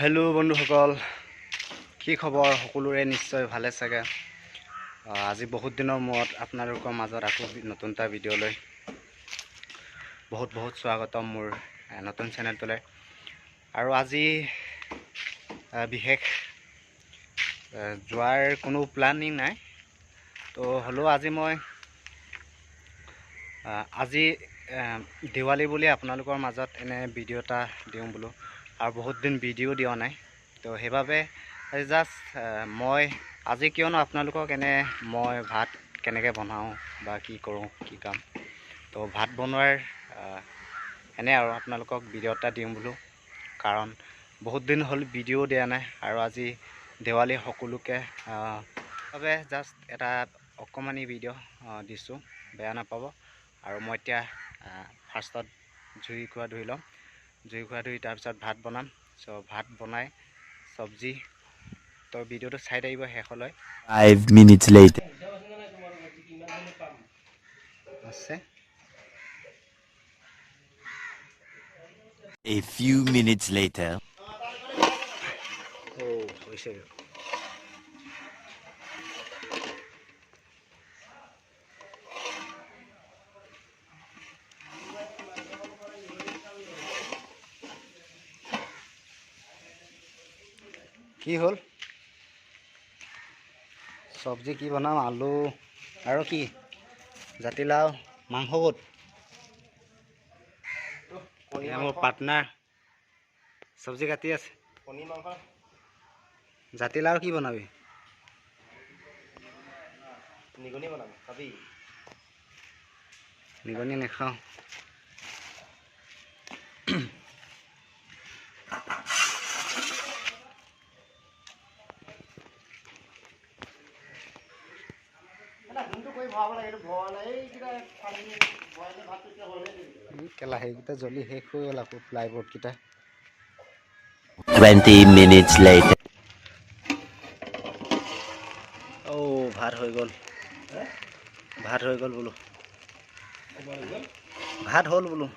Hello' বন্ধুসকল, কি খবৰ? সকলোৰে নিশ্চয় ভালে চাগে। আজি বহুত দিনৰ মূৰত আপোনালোকৰ মাজত আকৌ নতুন এটা ভিডিঅ' লৈ বহুত স্বাগতম মোৰ নতুন চেনেলটোলৈ। আৰু আজি বিশেষ যোৱাৰ কোনো প্লানিং নাই, তো হ'লেও আজি মই দিৱালী বুলি আপোনালোকৰ মাজত এনে ভিডিঅ' এটা দিওঁ বোলো। আৰু বহুত দিন ভিডিঅ' দিয়া নাই, তো সেইবাবে জাষ্ট মই আজি কিয়নো আপোনালোকক মই ভাত কেনেকৈ বনাওঁ বা কি কৰোঁ, কি কাম, তো ভাত বনোৱাৰ আৰু আপোনালোকক ভিডিঅ' এটা দিওঁ বোলো। কাৰণ বহুত দিন হ'ল ভিডিঅ' দিয়া নাই, আৰু আজি দেৱালী সকলোকে বাবে জাষ্ট এটা অকণমানি ভিডিঅ' দিছোঁ, বেয়া নাপাব। আৰু মই এতিয়া ফাৰ্ষ্টত জুই কুৰা ধুই ল'ম, তাৰপিছত ভাত বনাম। ভাত বনাই চব্জি, তো ভিডিঅ'টো চাই থাকিব শেষলৈ। 5 minutes later. আছে A few minutes later. হৈছে কি হ'ল? চব্জি কি বনাম? আলু আৰু কি জাতিলাও, মাংস ক'ত? মোৰ পাৰ্টনাৰ চব্জি কাটি আছে। কণী মাংস, জাতিলাও কি বনাবি? নিগনি বনাবি, খাবি? নিগনি নাখাওঁ। কেলা সেইকেইটা জ্বলি শেষ হৈ গ'ল, আকৌ প্লাইবৰ্ডকেইটা। 20 minutes later. ভাত হৈ গ'ল, বোলো। ভাত হ'ল বোলো।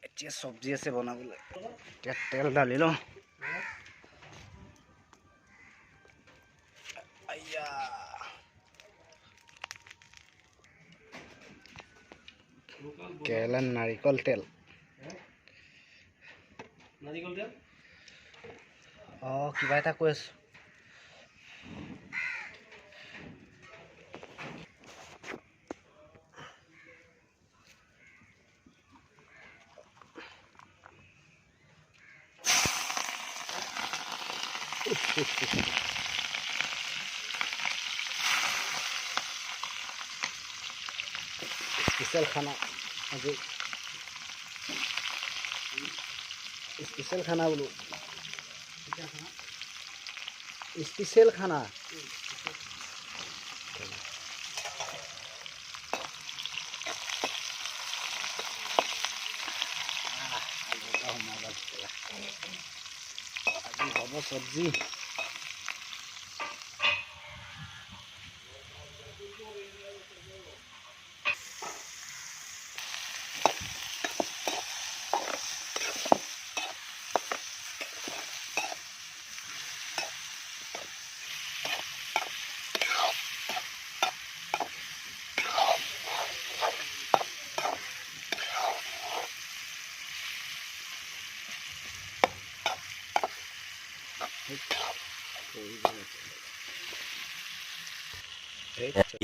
এতিয়া চব্জি আছে বনাবলৈ, এতিয়া তেল ঢালি লওঁ। কেৰেলা নাৰিকল তেল। কিবা এটা কৈ আছো। স্পেচিয়েল খানা আজি, স্পেচিয়েল খানা বোলো, স্পেচিয়েল খানা। আজি হ'ব চব্জি।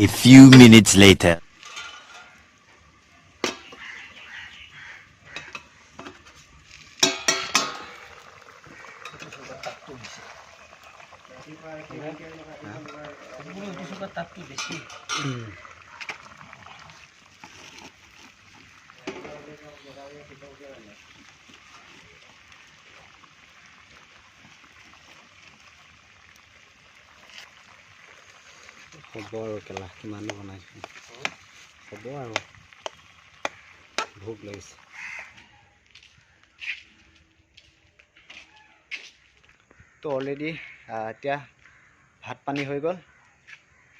A few minutes later. হ'ব আৰু কেলা, কিমান বনাইছোঁ, হ'ব আৰু ভোক লাগিছে। তো অলৰেডি এতিয়া ভাত পানী হৈ গ'ল।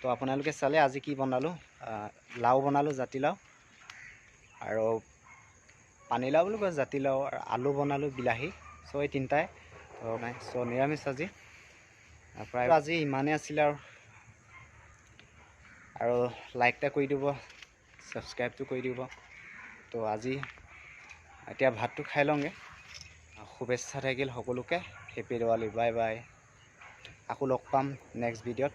তো আপোনালোকে চালে আজি কি বনালোঁ। লাও বনালোঁ, জাতিলাও, আৰু পানীলাও বুলি কয়, জাতিলাও আৰু আলু বনালোঁ, বিলাহী। চ' এই তিনিটাই তো নাই। চ' নিৰামিষ আজি প্ৰায় আজি ইমানেই আছিলে আৰু লাইক এটা কৰি দিব, ছাবস্ক্ৰাইবটো কৰি দিব। তো আজি এতিয়া ভাতটো খাই লওঁগৈ। শুভেচ্ছা থাকিল সকলোকে। Happy Diwali, bye bye. আকৌ লগ পাম নেক্সট ভিডিঅ'ত।